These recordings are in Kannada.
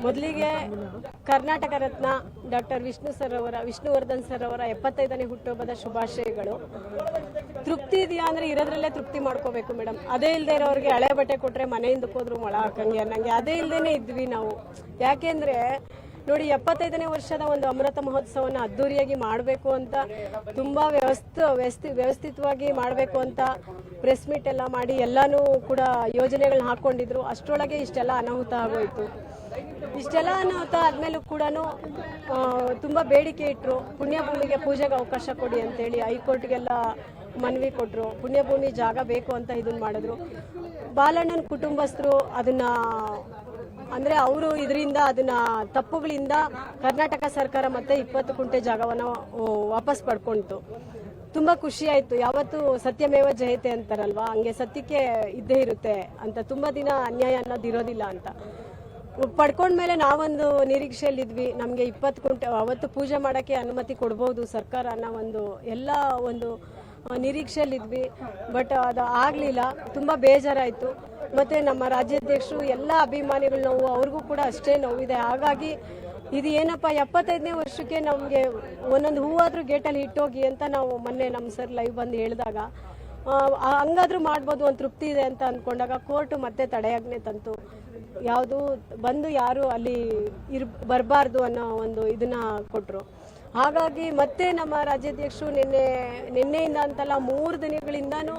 ಮೊದಲಿಗೆ ಕರ್ನಾಟಕ ರತ್ನ ಡಾಕ್ಟರ್ ವಿಷ್ಣುವರ್ಧನ್ ಸರ್ ಅವರ 75ನೇ ಹುಟ್ಟುಹಬ್ಬದ ಶುಭಾಶಯಗಳು. ತೃಪ್ತಿ ಇದೆಯಾ ಅಂದ್ರೆ ಇರೋದ್ರಲ್ಲೇ ತೃಪ್ತಿ ಮಾಡ್ಕೋಬೇಕು ಮೇಡಮ್. ಅದೇ ಇಲ್ಲದೆ ಇರೋರಿಗೆ ಹಳೆ ಬಟ್ಟೆ ಕೊಟ್ರೆ ಮನೆಯಿಂದ ಹೋದ್ರು ಮೊಳ ಹಾಕಂಗೆ ಅನ್ನಂಗೆ ಅದೇ ಇಲ್ಲದೇನೆ ಇದ್ವಿ ನಾವು. ಯಾಕೆಂದ್ರೆ ನೋಡಿ 75ನೇ ವರ್ಷದ ಒಂದು ಅಮೃತ ಮಹೋತ್ಸವನ ಅದ್ದೂರಿಯಾಗಿ ಮಾಡಬೇಕು ಅಂತ ತುಂಬಾ ವ್ಯವಸ್ಥಿತವಾಗಿ ಮಾಡಬೇಕು ಅಂತ ಪ್ರೆಸ್ ಮೀಟ್ ಎಲ್ಲ ಮಾಡಿ ಎಲ್ಲಾನು ಕೂಡ ಯೋಜನೆಗಳನ್ನ ಹಾಕೊಂಡಿದ್ರು. ಅಷ್ಟರೊಳಗೆ ಇಷ್ಟೆಲ್ಲ ಅನಾಹುತ ಆಗೋಯ್ತು. ಇಷ್ಟೆಲ್ಲ ಅನಾಹುತ ಆದ್ಮೇಲೂ ಕೂಡ ತುಂಬಾ ಬೇಡಿಕೆ ಇಟ್ಟರು. ಪುಣ್ಯಭೂಮಿಗೆ ಪೂಜೆಗೆ ಅವಕಾಶ ಕೊಡಿ ಅಂತೇಳಿ ಹೈಕೋರ್ಟ್ಗೆಲ್ಲ ಮನವಿ ಕೊಟ್ಟರು. ಪುಣ್ಯಭೂಮಿ ಜಾಗ ಬೇಕು ಅಂತ ಇದನ್ನ ಮಾಡಿದ್ರು. ಬಾಲಣ್ಣನ ಕುಟುಂಬಸ್ಥರು ಅದನ್ನ ಅಂದ್ರೆ ಅವರು ಇದರಿಂದ ಅದನ್ನ ತಪ್ಪುಗಳಿಂದ ಕರ್ನಾಟಕ ಸರ್ಕಾರ ಮತ್ತೆ 20 ಕುಂಟೆ ಜಾಗವನ್ನು ವಾಪಸ್ ಪಡ್ಕೊಂತು. ತುಂಬಾ ಖುಷಿ ಆಯ್ತು. ಯಾವತ್ತು ಸತ್ಯಮೇವ ಜಯತೆ ಅಂತಾರಲ್ವಾ, ಹಂಗೆ ಸತ್ಯಕ್ಕೆ ಇದ್ದೇ ಇರುತ್ತೆ ಅಂತ, ತುಂಬಾ ದಿನ ಅನ್ಯಾಯ ಅನ್ನೋದು ಇರೋದಿಲ್ಲ ಅಂತ ಪಡ್ಕೊಂಡ್ಮೇಲೆ ನಾವೊಂದು ನಿರೀಕ್ಷೆಯಲ್ಲಿದ್ವಿ. ನಮಗೆ 20 ಕುಂಟೆ ಅವತ್ತು ಪೂಜೆ ಮಾಡೋಕ್ಕೆ ಅನುಮತಿ ಕೊಡ್ಬೋದು ಸರ್ಕಾರ ಅನ್ನೋ ಒಂದು ನಿರೀಕ್ಷೆಯಲ್ಲಿದ್ವಿ. ಬಟ್ ಅದು ಆಗಲಿಲ್ಲ. ತುಂಬ ಬೇಜಾರಾಯಿತು. ಮತ್ತು ನಮ್ಮ ರಾಜ್ಯಾಧ್ಯಕ್ಷರು ಎಲ್ಲ ಅಭಿಮಾನಿಗಳು ನೋವು, ಅವ್ರಿಗೂ ಕೂಡ ಅಷ್ಟೇ ನೋವಿದೆ. ಹಾಗಾಗಿ ಇದು ಏನಪ್ಪ 75ನೇ ವರ್ಷಕ್ಕೆ ನಮಗೆ ಒಂದೊಂದು ಹೂವಾದರೂ ಗೇಟಲ್ಲಿ ಇಟ್ಟೋಗಿ ಅಂತ ನಾವು ಮೊನ್ನೆ ನಮ್ಮ ಸರ್ ಲೈವ್ ಬಂದು ಹೇಳಿದಾಗ ಹಂಗಾದ್ರೂ ಮಾಡ್ಬೋದು, ಒಂದು ತೃಪ್ತಿ ಇದೆ ಅಂತ ಅಂದ್ಕೊಂಡಾಗ ಕೋರ್ಟು ಮತ್ತೆ ತಡೆಯಾಜ್ಞೆ ತಂತು. ಯಾವುದು ಬಂದು ಯಾರು ಅಲ್ಲಿ ಬರಬಾರ್ದು ಅನ್ನೋ ಒಂದು ಇದನ್ನ ಕೊಟ್ಟರು. ಹಾಗಾಗಿ ಮತ್ತೆ ನಮ್ಮ ರಾಜ್ಯಾಧ್ಯಕ್ಷರು ನಿನ್ನೆಯಿಂದ ಅಂತಲ್ಲ 3 ದಿನಗಳಿಂದನೂ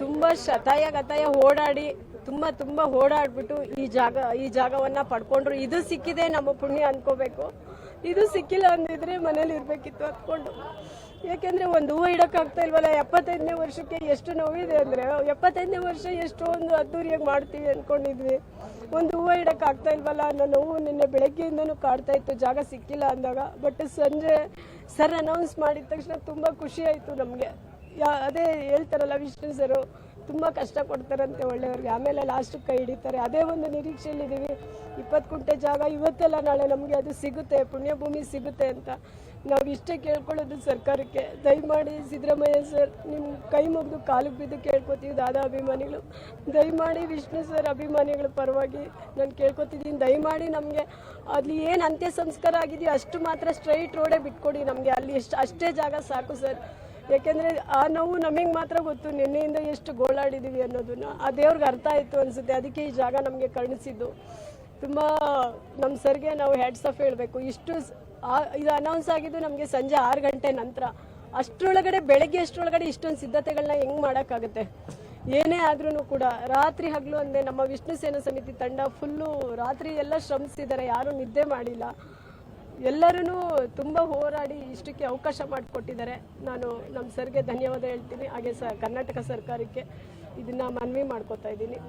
ತುಂಬ ಶತಾಯ ಓಡಾಡಿ ತುಂಬ ಓಡಾಡ್ಬಿಟ್ಟು ಈ ಜಾಗವನ್ನು ಪಡ್ಕೊಂಡ್ರು. ಇದು ಸಿಕ್ಕಿದೆ ನಮ್ಮ ಪುಣ್ಯ ಅಂದ್ಕೋಬೇಕು. ಇದು ಸಿಕ್ಕಿಲ್ಲ ಅಂದಿದ್ರೆ ಮನೇಲಿ ಇರಬೇಕಿತ್ತು ಅಂದ್ಕೊಂಡು. ಯಾಕೆಂದರೆ ಒಂದು ಹೂವು ಇಡೋಕ್ಕಾಗ್ತಾ ಇಲ್ವಲ್ಲ. 75ನೇ ವರ್ಷಕ್ಕೆ ಎಷ್ಟು ನೋವಿದೆ ಅಂದರೆ 75ನೇ ವರ್ಷ ಎಷ್ಟೊಂದು ಅದ್ದೂರಿಯಾಗಿ ಮಾಡ್ತೀವಿ ಅಂದ್ಕೊಂಡಿದ್ವಿ. ಒಂದು ಹೂವು ಇಡೋಕ್ಕಾಗ್ತಾ ಇಲ್ವಲ್ಲ ಅನ್ನೋ ನೋವು ನಿನ್ನೆ ಬೆಳಗ್ಗೆಯಿಂದನೂ ಕಾಡ್ತಾ ಇತ್ತು ಜಾಗ ಸಿಕ್ಕಿಲ್ಲ ಅಂದಾಗ. ಬಟ್ ಸಂಜೆ ಸರ್ ಅನೌನ್ಸ್ ಮಾಡಿದ ತಕ್ಷಣ ತುಂಬ ಖುಷಿ ಆಯಿತು ನಮಗೆ. ಅದೇ ಹೇಳ್ತಾರಲ್ಲ ವಿಷ್ಣು ಸರು ತುಂಬ ಕಷ್ಟ ಕೊಡ್ತಾರಂತೆ ಒಳ್ಳೆಯವ್ರಿಗೆ, ಆಮೇಲೆ ಲಾಸ್ಟಿಗೆ ಕೈ ಹಿಡಿತಾರೆ. ಅದೇ ಒಂದು ನಿರೀಕ್ಷೆಯಲ್ಲಿದ್ದೀವಿ. 20 ಕುಂಟೆ ಜಾಗ ಇವತ್ತೆಲ್ಲ ನಾಳೆ ನಮಗೆ ಅದು ಸಿಗುತ್ತೆ, ಪುಣ್ಯಭೂಮಿ ಸಿಗುತ್ತೆ ಅಂತ ನಾವು ಇಷ್ಟೇ ಕೇಳ್ಕೊಳ್ಳೋದು ಸರ್ಕಾರಕ್ಕೆ. ದಯಮಾಡಿ ಸಿದ್ದರಾಮಯ್ಯ ಸರ್ ನಿಮ್ಮ ಕೈ ಮುಗಿದು ಕಾಲಿಗೆ ಬಿದ್ದು ಕೇಳ್ಕೊತೀವಿ. ದಾದಾ ಅಭಿಮಾನಿಗಳು ದಯಮಾಡಿ ವಿಷ್ಣು ಸರ್ ಅಭಿಮಾನಿಗಳ ಪರವಾಗಿ ನಾನು ಕೇಳ್ಕೊತಿದ್ದೀನಿ. ದಯಮಾಡಿ ನಮಗೆ ಅಲ್ಲಿ ಏನು ಅಂತ್ಯ ಸಂಸ್ಕಾರ ಆಗಿದೆಯೋ ಅಷ್ಟು ಮಾತ್ರ ಸ್ಟ್ರೈಟ್ ರೋಡೇ ಬಿಟ್ಕೊಡಿ ನಮಗೆ. ಅಲ್ಲಿ ಅಷ್ಟೇ ಜಾಗ ಸಾಕು ಸರ್. ಯಾಕೆಂದರೆ ಆ ನೋವು ನಮಗೆ ಮಾತ್ರ ಗೊತ್ತು, ನಿನ್ನೆಯಿಂದ ಎಷ್ಟು ಗೋಳಾಡಿದ್ದೀವಿ ಅನ್ನೋದನ್ನು. ಆ ದೇವ್ರಿಗೆ ಅರ್ಥ ಆಯಿತು ಅನಿಸುತ್ತೆ. ಅದಕ್ಕೆ ಈ ಜಾಗ ನಮಗೆ ಕಳಿಸಿದ್ದು. ತುಂಬ ನಮ್ಮ ಸರ್ಗೆ ನಾವು ಹ್ಯಾಟ್ಸ್ ಆಫ್ ಹೇಳಬೇಕು. ಇದು ಅನೌನ್ಸ್ ಆಗಿದ್ದು ನಮಗೆ ಸಂಜೆ 6 ಗಂಟೆ ನಂತರ. ಅಷ್ಟರೊಳಗಡೆ ಬೆಳಗ್ಗೆ ಅಷ್ಟರೊಳಗಡೆ ಇಷ್ಟೊಂದು ಸಿದ್ಧತೆಗಳನ್ನ ಹೆಂಗೆ ಮಾಡೋಕ್ಕಾಗುತ್ತೆ? ಏನೇ ಆದ್ರೂ ಕೂಡ ರಾತ್ರಿ ಹಗಲು ಅಂದೆ ನಮ್ಮ ವಿಷ್ಣು ಸೇನಾ ಸಮಿತಿ ತಂಡ ಫುಲ್ಲು ರಾತ್ರಿ ಎಲ್ಲ ಶ್ರಮಿಸಿದ್ದಾರೆ. ಯಾರೂ ನಿದ್ದೆ ಮಾಡಿಲ್ಲ. ಎಲ್ಲರೂ ತುಂಬ ಹೋರಾಡಿ ಇಷ್ಟಕ್ಕೆ ಅವಕಾಶ ಮಾಡಿಕೊಟ್ಟಿದ್ದಾರೆ. ನಾನು ನಮ್ಮ ಸರ್ಗೆ ಧನ್ಯವಾದ ಹೇಳ್ತೀನಿ. ಹಾಗೆ ಕರ್ನಾಟಕ ಸರ್ಕಾರಕ್ಕೆ ಇದನ್ನು ಮನವಿ ಮಾಡ್ಕೋತಾ ಇದ್ದೀನಿ.